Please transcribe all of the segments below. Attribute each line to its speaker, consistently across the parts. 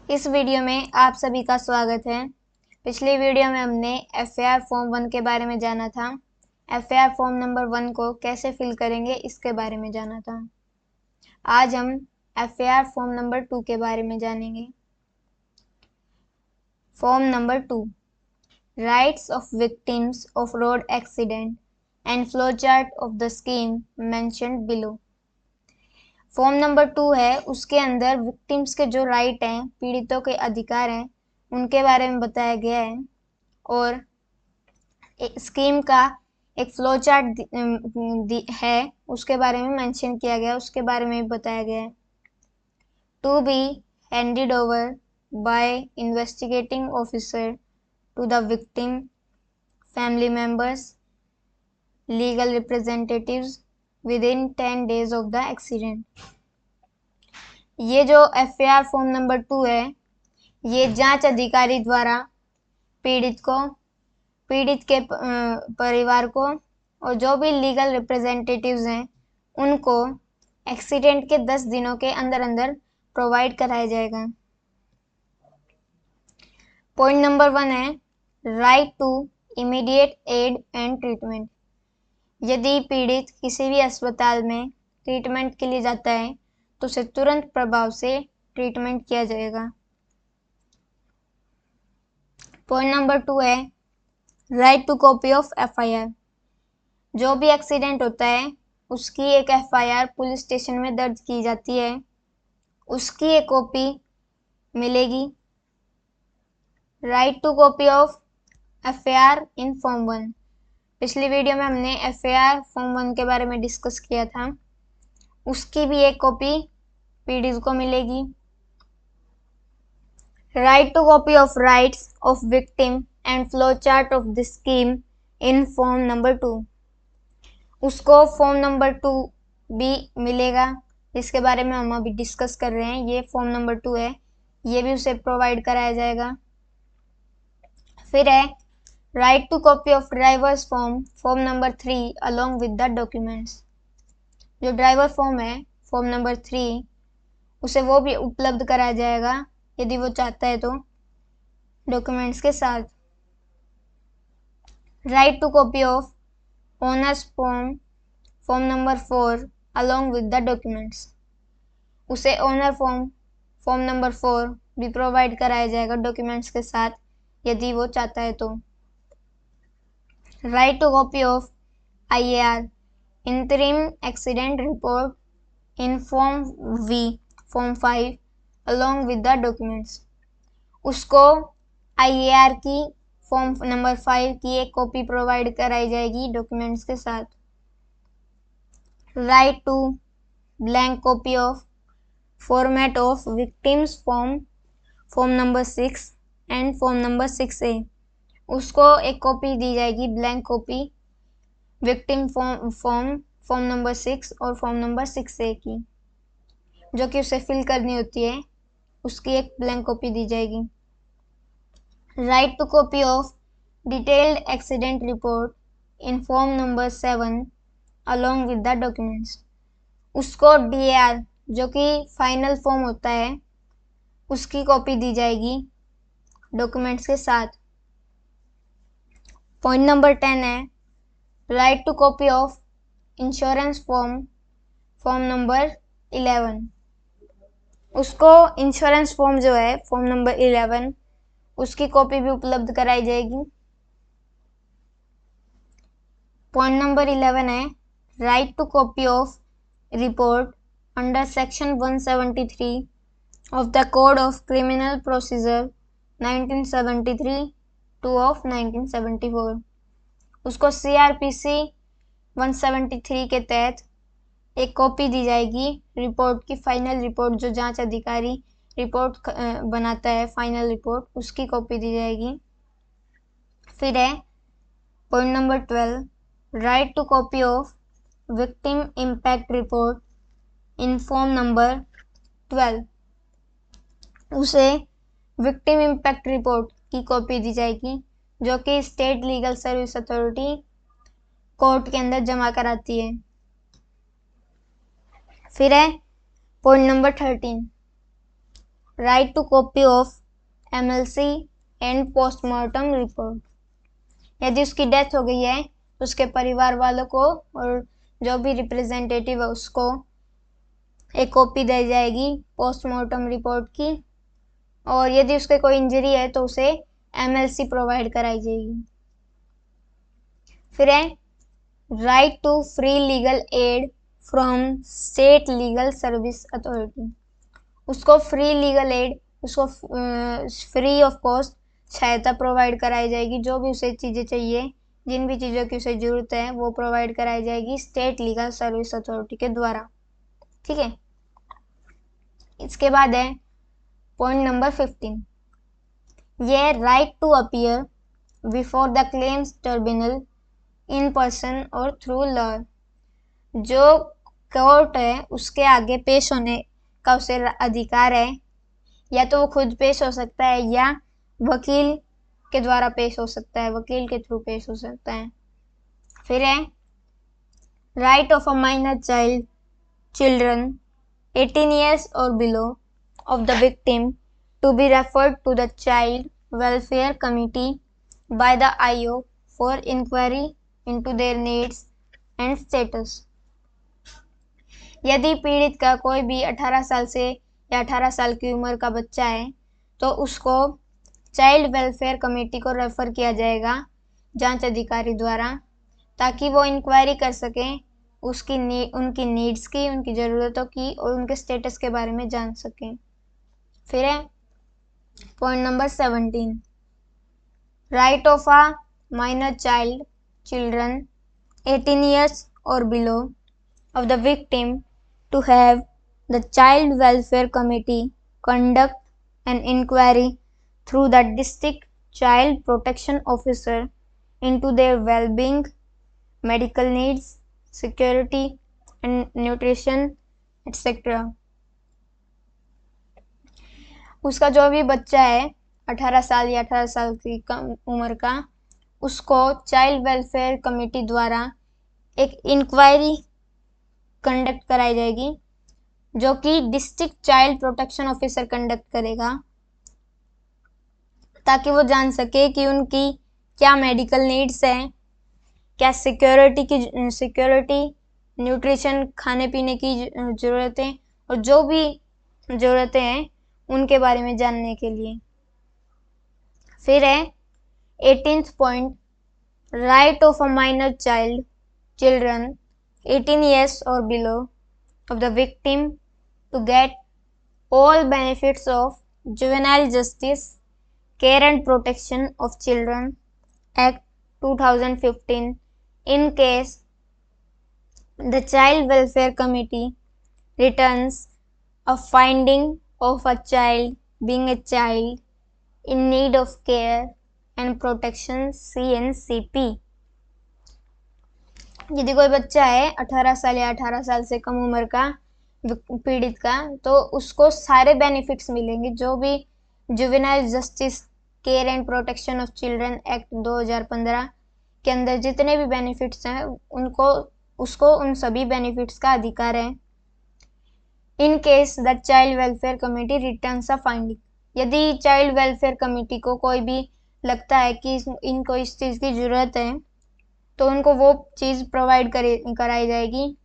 Speaker 1: इस वीडियो में आप सभी का स्वागत है। पिछली वीडियो में हमने एफआईआर फॉर्म 1 के बारे में जाना था। एफआईआर फॉर्म नंबर 1 को कैसे फिल करेंगे इसके बारे में जाना था। आज हम एफआईआर फॉर्म नंबर 2 के बारे में जानेंगे। Form number 2, rights of victims of road accident and flow chart of the scheme mentioned below. Form number 2 है, उसके अंदर विक्टिम्स के जो राइट हैं, पीड़ितों के अधिकार हैं, उनके बारे में बताया गया है और स्कीम का एक फ्लो चार्ट है, उसके बारे में मेंशन किया गया, उसके बारे में बताया गया है। To be handed over by investigating officer to the victim, family members, legal representatives within 10 days of the accident. ये जो एफआईआर फॉर्म नंबर 2 है, ये जांच अधिकारी द्वारा पीड़ित के परिवार को और जो भी लीगल रिप्रेजेंटेटिव्स हैं उनको एक्सीडेंट के 10 दिनों के अंदर अंदर प्रोवाइड कराया जाएगा। पॉइंट नंबर 1 है right to immediate aid and treatment. यदि पीड़ित किसी भी अस्पताल में ट्रीटमेंट के लिए जाता है तो उसे तुरंत प्रभाव से ट्रीटमेंट किया जाएगा। पॉइंट नंबर 2 है right to copy of FIR. जो भी एक्सीडेंट होता है उसकी एक एफआईआर पुलिस स्टेशन में दर्ज की जाती है, उसकी एक कॉपी मिलेगी। Right to copy of FIR in form 1। पिछली वीडियो में हमने एफआईआर फॉर्म 1 के बारे में डिस्कस किया था, उसकी भी एक कॉपी पीड़ित को मिलेगी। Right to copy of rights of victim and flow chart of the scheme in form number 2। उसको फॉर्म नंबर 2 भी मिलेगा, जिसके बारे में हम अभी डिस्कस कर रहे हैं। ये फॉर्म नंबर 2 है, ये भी उसे प्रोवाइड कराया जाएगा। फिर है right to copy of driver's form number 3 along with the documents. जो ड्राइवर फॉर्म है फॉर्म नंबर 3, उसे वो भी उपलब्ध कराया जाएगा यदि वो चाहता है तो, डॉक्यूमेंट्स के साथ। Right to copy of owner's form number 4 along with the documents. उसे ओनर फॉर्म नंबर 4 भी प्रोवाइड कराया जाएगा डॉक्यूमेंट्स के साथ, यदि वो चाहता है तो। Right to copy of IAR interim accident report in form 5 along with the documents. उसको आईएआर की फॉर्म नंबर 5 की एक कॉपी प्रोवाइड कराई जाएगी डॉक्यूमेंट्स के साथ। Right to blank copy of format of victim's form number 6 and form number 6A। उसको एक कॉपी दी जाएगी, blank copy, victim form number 6 और फॉर्म नंबर 6A की, जो कि उसे फिल करनी होती है, उसकी एक ब्लैंक कॉपी दी जाएगी। Right to copy of detailed accident report in form number 7 along with the documents. उसको डीएआर, जो कि फाइनल फॉर्म होता है, उसकी कॉपी दी जाएगी डॉक्यूमेंट्स के साथ। पॉइंट नंबर 10 है right to copy of insurance form number 11। उसको इंश्योरेंस फॉर्म जो है फॉर्म नंबर 11, उसकी कॉपी भी उपलब्ध कराई जाएगी। पॉइंट नंबर 11 है right to copy of report under section 173 of the Code of Criminal Procedure 1973 to of 1974। उसको CRPC 173 के तहत एक कॉपी दी जाएगी रिपोर्ट की, फाइनल रिपोर्ट, जो जांच अधिकारी रिपोर्ट बनाता है, फाइनल रिपोर्ट, उसकी कॉपी दी जाएगी। फिर है point number 12 right to copy of victim impact report in form number 12। उसे विक्टिम इम्पैक्ट रिपोर्ट की कॉपी दी जाएगी, जो कि state legal service authority court के अंदर जमा कराती है। फिर है point number 13 right to copy of MLC and postmortem report. यदि उसकी डेथ हो गई है तो उसके परिवार वालों को और जो भी रिप्रेजेंटेटिव है उसको एक कॉपी दी जाएगी पोस्टमार्टम रिपोर्ट की, और यदि उसके कोई इंजरी है तो उसे MLC प्रोवाइड कराई जाएगी। फिर है right to free legal aid from state legal service authority. उसको फ्री लीगल एड, उसको फ्री ऑफ कॉस्ट सहायता प्रोवाइड कराई जाएगी। जो भी उसे चीज़ें चाहिए, जिन भी चीज़ों की उसे ज़रूरत है वो प्रोवाइड कराई जाएगी स्टेट लीगल सर्विस अथॉरिटी के द्वारा। ठीक है, इसके बाद है पॉइंट नंबर 15, ये right to appear before the claims tribunal in person और थ्रू लॉयर। जो कोर्ट है उसके आगे पेश होने का उसे अधिकार है, या तो वो खुद पेश हो सकता है या वकील के द्वारा पेश हो सकता है, वकील के थ्रू पेश हो सकता है। फिर है right of a minor child children 18 years or below of the victim to be referred to the Child Welfare Committee by the IO for inquiry into their needs and status। यदि पीड़ित का कोई भी 18 साल से या 18 साल की उम्र का बच्चा है तो उसको चाइल्ड वेलफेयर कमेटी को रेफर किया जाएगा जांच अधिकारी द्वारा, ताकि वो इंक्वायरी कर सकें उनकी नीड्स की, उनकी ज़रूरतों की और उनके स्टेटस के बारे में जान सकें। फिर है point number 17, right of a minor child children 18 years or below of the victim to have the child welfare committee conduct an inquiry through the district child protection officer into their well-being, medical needs, security and nutrition etc। उसका जो भी बच्चा है 18 साल या 18 साल की कम उम्र का, उसको चाइल्ड वेलफेयर कमेटी द्वारा एक इंक्वायरी कंडक्ट कराई जाएगी, जो कि district child protection officer conduct करेगा, ताकि वो जान सके कि उनकी क्या मेडिकल नीड्स हैं, क्या सिक्योरिटी, न्यूट्रिशन, खाने पीने की ज़रूरतें और जो भी ज़रूरतें हैं उनके बारे में जानने के लिए। फिर है 18th point, right of a minor children 18 years or below of the victim to get all benefits of Juvenile Justice Care and Protection of Children Act 2015 in case the Child Welfare Committee returns a finding of a child being a child in need of care and protection CNCP। यदि कोई बच्चा है 18 साल या 18 साल से कम उम्र का पीड़ित का, तो उसको सारे बेनिफिट्स मिलेंगे जो भी juvenile justice care and protection of children act 2015 के अंदर जितने भी बेनिफिट्स हैं उसको उन सभी बेनिफिट्स का अधिकार है। In case the child welfare committee returns a finding, यदि चाइल्ड वेलफेयर कमेटी को कोई भी लगता है कि इनको इस चीज़ की ज़रूरत है तो उनको वो चीज़ प्रोवाइड कराई जाएगी,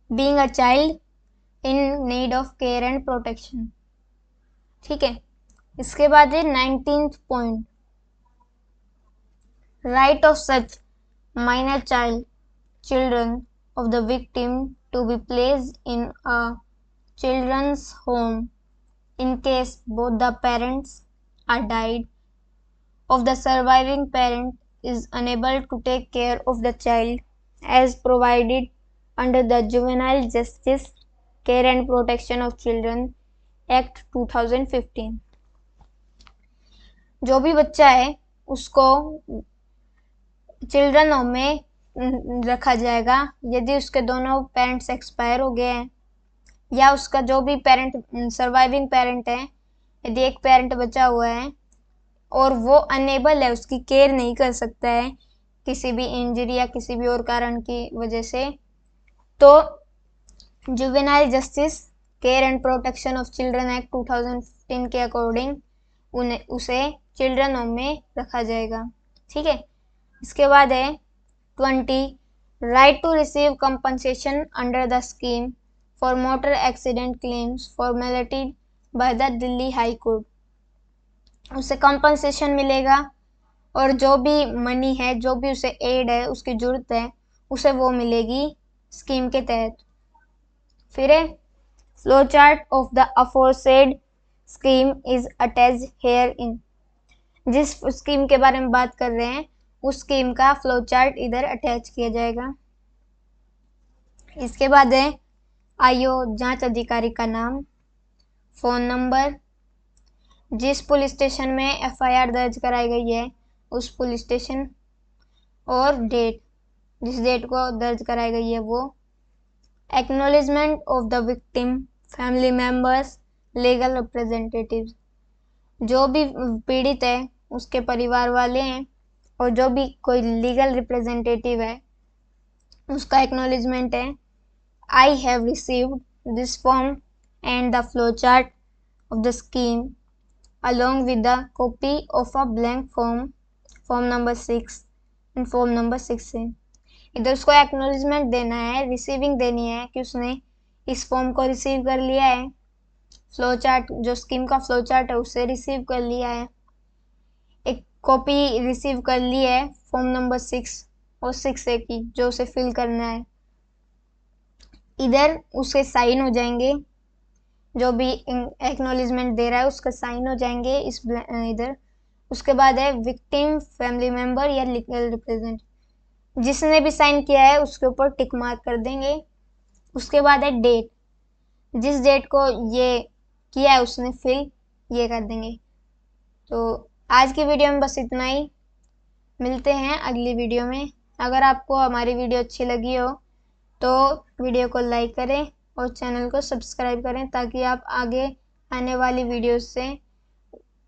Speaker 1: being a child in need of care and protection. ठीक है, इसके बाद है 19th point, right of such minor children of the victim to be placed in a children's home in case both the parents are died of the surviving parent is unable to take care of the child as provided under the Juvenile Justice Care and Protection of Children Act 2015। जो भी बच्चा है उसको children home में रखा जाएगा यदि उसके दोनों पेरेंट्स एक्सपायर हो गए हैं, या उसका जो भी सर्वाइविंग पेरेंट है, यदि एक पेरेंट बचा हुआ है और वो अनेबल है, उसकी केयर नहीं कर सकता है किसी भी इंजरी या किसी भी और कारण की वजह से, तो juvenile justice care and protection of children act 2015 के अकॉर्डिंग उसे चिल्ड्रन होम में रखा जाएगा। ठीक है, इसके बाद है 20 right to receive compensation under the scheme for motor accident claims formulated by the Delhi High Court. उसे कंपनसेशन मिलेगा और जो भी मनी है, जो भी उसे एड है, उसकी जरूरत है, उसे वो मिलेगी स्कीम के तहत। फिर है flow chart of the aforesaid scheme is attached here in. जिस स्कीम के बारे में बात कर रहे हैं उस स्कीम का फ्लो चार्ट इधर अटैच किया जाएगा। इसके बाद है आईओ जांच अधिकारी का नाम, फोन नंबर, जिस पुलिस स्टेशन में एफआईआर दर्ज कराई गई है उस पुलिस स्टेशन, और डेट, जिस डेट को दर्ज कराई गई है वो। Acknowledgement of the victim, family members, legal representatives, जो भी पीड़ित है उसके परिवार वाले हैं और जो भी कोई लीगल रिप्रेजेंटेटिव है उसका एक्नॉलेजमेंट है। I have received this form and the flow chart of the scheme along with the copy of a blank form number 6 and form number 6 है। इधर उसको एक्नॉलेजमेंट देना है, रिसीविंग देनी है कि उसने इस फॉर्म को रिसीव कर लिया है, फ्लो चार्ट जो स्कीम का फ्लो चार्ट है उसे रिसीव कर लिया है, एक कॉपी रिसीव कर ली है फॉर्म नंबर 6 और 6A की जो उसे फिल करना है। इधर उसके साइन हो जाएंगे, जो भी एक्नॉलेजमेंट दे रहा है उसका साइन हो जाएंगे इस इधर। उसके बाद है विक्टिम, फैमिली मेंबर या लीगल रिप्रेजेंट, जिसने भी साइन किया है उसके ऊपर टिक मार्क कर देंगे। उसके बाद है डेट, जिस डेट को ये किया है उसने फिल, ये कर देंगे। तो आज की वीडियो में बस इतना ही, मिलते हैं अगली वीडियो में। अगर आपको हमारी वीडियो अच्छी लगी हो तो वीडियो को लाइक करें और चैनल को सब्सक्राइब करें ताकि आप आगे आने वाली वीडियोस से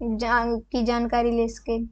Speaker 1: की जानकारी ले सकें।